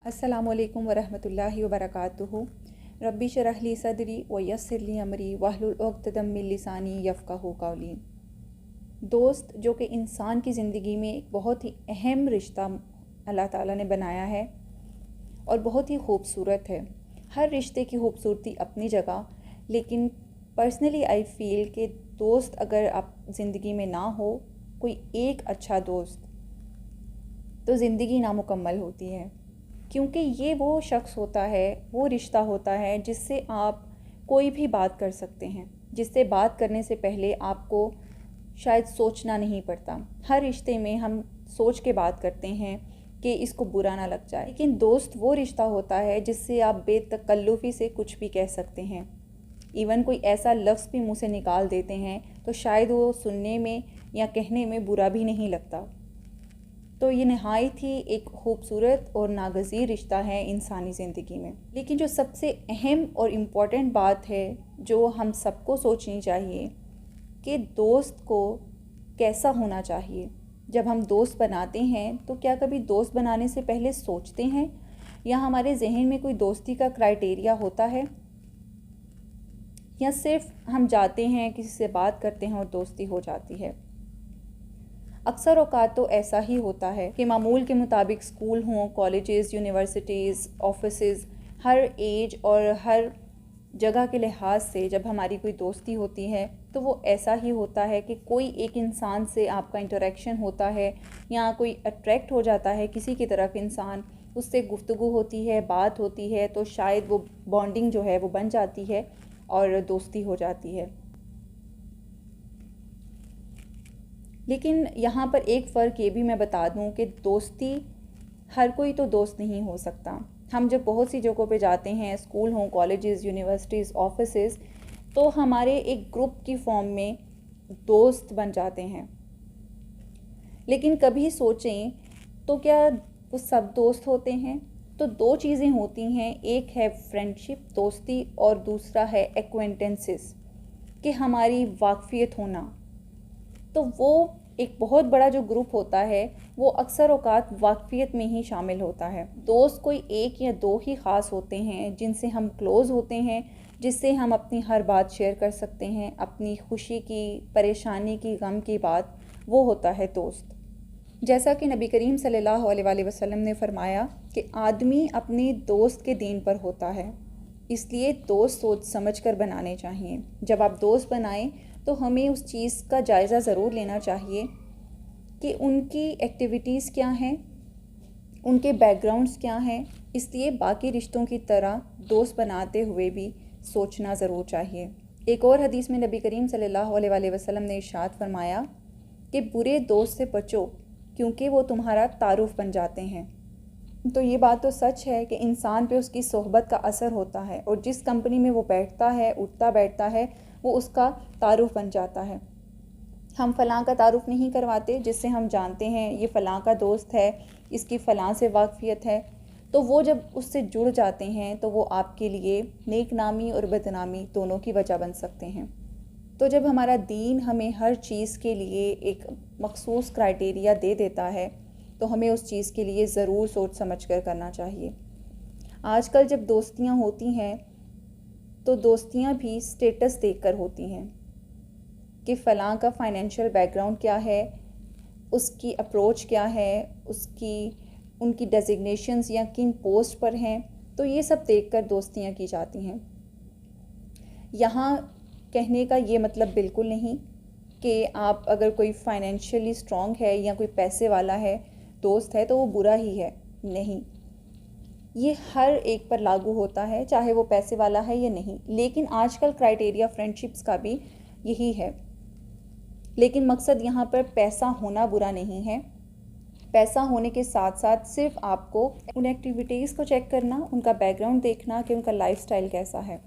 السلام علیکم ورحمۃ اللہ وبرکاتہ۔ ربی شرح لی صدری ویسر لی امری واحلل عقدۃ من لسانی یفقہوا قولی۔ دوست جو کہ انسان کی زندگی میں ایک بہت ہی اہم رشتہ اللہ تعالیٰ نے بنایا ہے اور بہت ہی خوبصورت ہے۔ ہر رشتے کی خوبصورتی اپنی جگہ، لیکن پرسنلی آئی فیل کہ دوست اگر آپ زندگی میں نہ ہو، کوئی ایک اچھا دوست، تو زندگی نامکمل ہوتی ہے، کیونکہ یہ وہ شخص ہوتا ہے، وہ رشتہ ہوتا ہے جس سے آپ کوئی بھی بات کر سکتے ہیں، جس سے بات کرنے سے پہلے آپ کو شاید سوچنا نہیں پڑتا۔ ہر رشتے میں ہم سوچ کے بات کرتے ہیں کہ اس کو برا نہ لگ جائے، لیکن دوست وہ رشتہ ہوتا ہے جس سے آپ بے تکلفی سے کچھ بھی کہہ سکتے ہیں۔ ایون کوئی ایسا لفظ بھی منہ سے نکال دیتے ہیں تو شاید وہ سننے میں یا کہنے میں برا بھی نہیں لگتا۔ تو یہ نہایت ہی ایک خوبصورت اور ناگزیر رشتہ ہے انسانی زندگی میں۔ لیکن جو سب سے اہم اور امپورٹنٹ بات ہے جو ہم سب کو سوچنی چاہیے کہ دوست کو کیسا ہونا چاہیے۔ جب ہم دوست بناتے ہیں تو کیا کبھی دوست بنانے سے پہلے سوچتے ہیں، یا ہمارے ذہن میں کوئی دوستی کا کرائیٹیریا ہوتا ہے، یا صرف ہم جاتے ہیں کسی سے بات کرتے ہیں اور دوستی ہو جاتی ہے؟ اکثر اوقات تو ایسا ہی ہوتا ہے کہ معمول کے مطابق اسکول ہوں، کالجز، یونیورسٹیز، آفیسز، ہر ایج اور ہر جگہ کے لحاظ سے جب ہماری کوئی دوستی ہوتی ہے تو وہ ایسا ہی ہوتا ہے کہ کوئی ایک انسان سے آپ کا انٹریکشن ہوتا ہے، یا کوئی اٹریکٹ ہو جاتا ہے کسی کی طرف انسان، اس سے گفتگو ہوتی ہے، بات ہوتی ہے، تو شاید وہ بانڈنگ جو ہے وہ بن جاتی ہے اور دوستی ہو جاتی ہے۔ لیکن یہاں پر ایک فرق یہ بھی میں بتا دوں کہ دوستی، ہر کوئی تو دوست نہیں ہو سکتا۔ ہم جب بہت سی جگہوں پہ جاتے ہیں، اسکول ہوں، کالجز، یونیورسٹیز، آفیسز، تو ہمارے ایک گروپ کی فارم میں دوست بن جاتے ہیں۔ لیکن کبھی سوچیں تو کیا وہ سب دوست ہوتے ہیں؟ تو دو چیزیں ہوتی ہیں، ایک ہے فرینڈشپ، دوستی، اور دوسرا ہے ایکوینٹنسز، کہ ہماری واقفیت ہونا۔ تو وہ ایک بہت بڑا جو گروپ ہوتا ہے وہ اکثر اوقات واقفیت میں ہی شامل ہوتا ہے۔ دوست کوئی ایک یا دو ہی خاص ہوتے ہیں جن سے ہم کلوز ہوتے ہیں، جس سے ہم اپنی ہر بات شیئر کر سکتے ہیں، اپنی خوشی کی، پریشانی کی، غم کی بات، وہ ہوتا ہے دوست۔ جیسا کہ نبی کریم صلی اللہ علیہ وآلہ وسلم نے فرمایا کہ آدمی اپنے دوست کے دین پر ہوتا ہے، اس لیے دوست سوچ سمجھ کر بنانے چاہیے۔ جب آپ دوست بنائیں تو ہمیں اس چیز کا جائزہ ضرور لینا چاہیے کہ ان کی ایکٹیویٹیز کیا ہیں، ان کے بیک گراؤنڈز کیا ہیں، اس لیے باقی رشتوں کی طرح دوست بناتے ہوئے بھی سوچنا ضرور چاہیے۔ ایک اور حدیث میں نبی کریم صلی اللہ علیہ وآلہ وسلم نے ارشاد فرمایا کہ برے دوست سے بچو، کیونکہ وہ تمہارا تعارف بن جاتے ہیں۔ تو یہ بات تو سچ ہے کہ انسان پہ اس کی صحبت کا اثر ہوتا ہے، اور جس کمپنی میں وہ بیٹھتا ہے، اٹھتا بیٹھتا ہے، وہ اس کا تعارف بن جاتا ہے۔ ہم فلاں کا تعارف نہیں کرواتے جس سے ہم جانتے ہیں یہ فلاں کا دوست ہے، اس کی فلاں سے واقفیت ہے، تو وہ جب اس سے جڑ جاتے ہیں تو وہ آپ کے لیے نیک نامی اور بدنامی دونوں کی وجہ بن سکتے ہیں۔ تو جب ہمارا دین ہمیں ہر چیز کے لیے ایک مخصوص کرائیٹیریا دے دیتا ہے تو ہمیں اس چیز کے لیے ضرور سوچ سمجھ کر کرنا چاہیے۔ آج کل جب دوستیاں ہوتی ہیں تو دوستیاں بھی سٹیٹس دیکھ کر ہوتی ہیں کہ فلاں کا فائنینشیل بیک گراؤنڈ کیا ہے، اس کی اپروچ کیا ہے، ان کی ڈیزگنیشنز یا کن پوسٹ پر ہیں، تو یہ سب دیکھ کر دوستیاں کی جاتی ہیں۔ یہاں کہنے کا یہ مطلب بالکل نہیں کہ آپ اگر کوئی فائنینشیلی سٹرونگ ہے یا کوئی پیسے والا ہے دوست ہے تو وہ برا ہی ہے، نہیں، یہ ہر ایک پر لاگو ہوتا ہے، چاہے وہ پیسے والا ہے یا نہیں۔ لیکن آج کل کرائیٹیریا فرینڈشپس کا بھی یہی ہے، لیکن مقصد یہاں پر پیسہ ہونا برا نہیں ہے۔ پیسہ ہونے کے ساتھ ساتھ صرف آپ کو ان ایکٹیویٹیز کو چیک کرنا، ان کا بیک گراؤنڈ دیکھنا کہ ان کا لائف سٹائل کیسا ہے،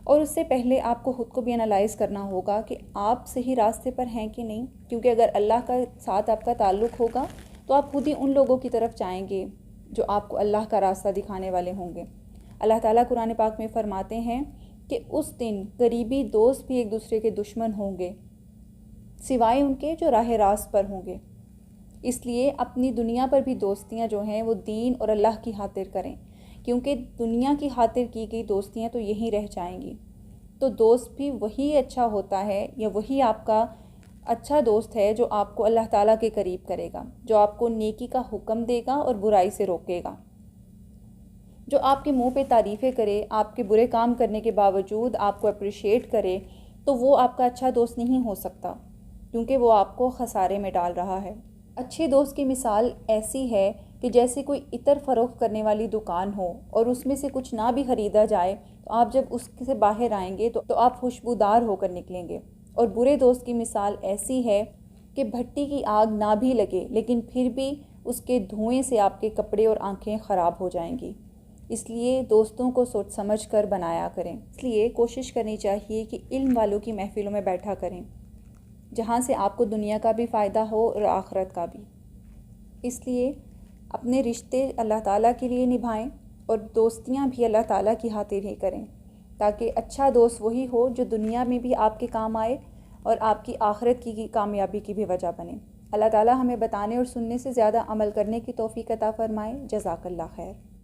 اور اس سے پہلے آپ کو خود کو بھی انالائز کرنا ہوگا کہ آپ صحیح راستے پر ہیں کہ نہیں، کیونکہ اگر اللہ کا ساتھ آپ کا تعلق ہوگا تو آپ خود ہی ان لوگوں کی طرف جائیں گے جو آپ کو اللہ کا راستہ دکھانے والے ہوں گے۔ اللہ تعالیٰ قرآن پاک میں فرماتے ہیں کہ اس دن قریبی دوست بھی ایک دوسرے کے دشمن ہوں گے، سوائے ان کے جو راہ راست پر ہوں گے۔ اس لیے اپنی دنیا پر بھی دوستیاں جو ہیں وہ دین اور اللہ کی خاطر کریں، کیونکہ دنیا کی خاطر کی گئی دوستیاں تو یہیں رہ جائیں گی۔ تو دوست بھی وہی اچھا ہوتا ہے، یا وہی آپ کا اچھا دوست ہے جو آپ کو اللہ تعالیٰ کے قریب کرے گا، جو آپ کو نیکی کا حکم دے گا اور برائی سے روکے گا۔ جو آپ کے منہ پہ تعریفیں کرے، آپ کے برے کام کرنے کے باوجود آپ کو اپریشیٹ کرے، تو وہ آپ کا اچھا دوست نہیں ہو سکتا، کیونکہ وہ آپ کو خسارے میں ڈال رہا ہے۔ اچھے دوست کی مثال ایسی ہے کہ جیسے کوئی عطر فروخت کرنے والی دکان ہو اور اس میں سے کچھ نہ بھی خریدا جائے، تو آپ جب اس سے باہر آئیں گے تو آپ خوشبودار ہو کر نکلیں گے۔ اور برے دوست کی مثال ایسی ہے کہ بھٹی کی آگ نہ بھی لگے لیکن پھر بھی اس کے دھوئیں سے آپ کے کپڑے اور آنکھیں خراب ہو جائیں گی۔ اس لیے دوستوں کو سوچ سمجھ کر بنایا کریں۔ اس لیے کوشش کرنی چاہیے کہ علم والوں کی محفلوں میں بیٹھا کریں، جہاں سے آپ کو دنیا کا بھی فائدہ ہو اور آخرت کا بھی۔ اس لیے اپنے رشتے اللہ تعالیٰ کے لیے نبھائیں اور دوستیاں بھی اللہ تعالیٰ کی خاطر ہی کریں، تاکہ اچھا دوست وہی ہو جو دنیا میں بھی آپ کے کام آئے اور آپ کی آخرت کی کامیابی کی بھی وجہ بنے۔ اللہ تعالیٰ ہمیں بتانے اور سننے سے زیادہ عمل کرنے کی توفیق عطا فرمائے۔ جزاک اللہ خیر۔